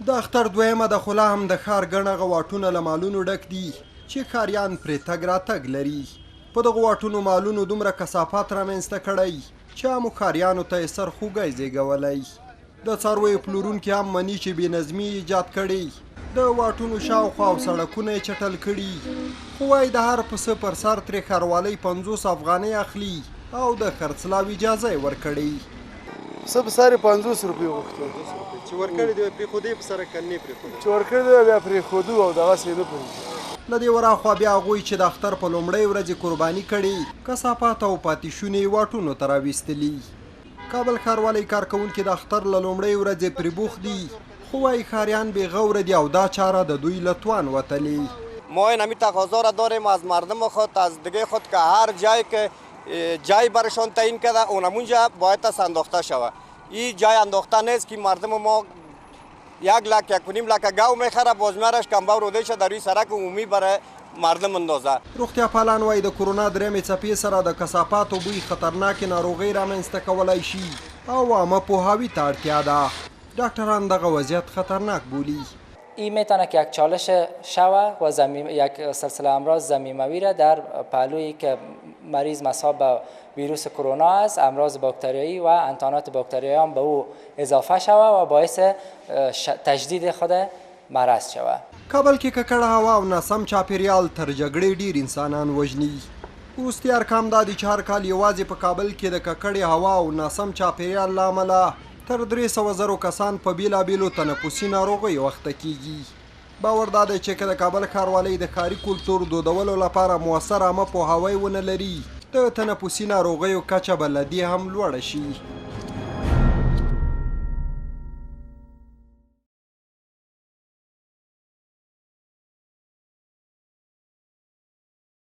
د اختر دویمه د خلا هم د ښار ګڼه غواټونه له مالونو ډک دي چې ښاریان پرې تګ راتګ لري. په دغو واټونو مالونو دومره کثافات رامنځته کړی چې عامو ښاریانو ته یې سر خوږی زیږولی. د څارویو پلورونکي هم مني چې بې نظمي ایجاد کړي، د واټونو شاوخوا او سړکونه یې چټل کړي، خو وایي د هر پسه پر سر ترې ښاروالۍ 50 افغانۍ اخلي او د خرڅلاو اجازه یې ورکړې. پسه په سر 50 روپۍ غوښتل چې ورکړې دی پرېښودې په سره که نه پرېښودې؟ چې ورکړې دی بیا پرېښودو او دغسې یې نه پرېږدو. له دې وراخوا بیا هغوی چې د اختر په لومړۍ ورځې قرباني کړي کثافات او پاتې شونې واټونو ته راویستلي. کابل ښاروالۍ کارکوونکي د اختر له لومړۍ ورځې پرې بوخت دي، خو وایي ښاریان بې غوره دي او دا چاره د دوی له توان وتلې. ما این همی تقاضا را داریم از مردم خود، از دیگه خود که هر جایی که جایی برشان تعیین کرده اونمونجا باید انداخته شود. این جای انداخته نیست که مردم ما 1 لک 1.5 لک گاو میخره بازمیارش کمبه روده شه در روی سرک عمومی برای مردم اندازه. روغتیا پالان وایي د کرونا درېیمې څپې سره د کثافاتو بوی خطرناکې ناروغۍ رامنځته کولی شي او عامه پوهاوي ته اړتیا ده. ډاکټران دغه وضعیت خطرناک بولي. این میتونه که یک چالش شوه و یک سلسله امراض زمینوی را در پهلویی که مریض مصاب به ویروس کرونا است، امراض باکتریایی و انتانات باکتریایی هم به او اضافه شوه و باعث تجدید خود مرض شوه. کابل کې ککړه هوا او ناسم چاپیریال تر جګړې ډیر انسانان وژني. وروستي ارقام دا دي چې هر کال یوازې په کابل کې د ککړې هوا او ناسم چاپیریال له امله تر 300,000 کسان په بیلابیلو تنفسي ناروغیو اخته کیږي. باور دا دی چې که د کابل ښاروالۍ د ښاري کلتور دودولو لپاره مؤثر عامه پوهاوی ونه لري، د تنفسي ناروغیو کچه به له دې هم لوړه شي.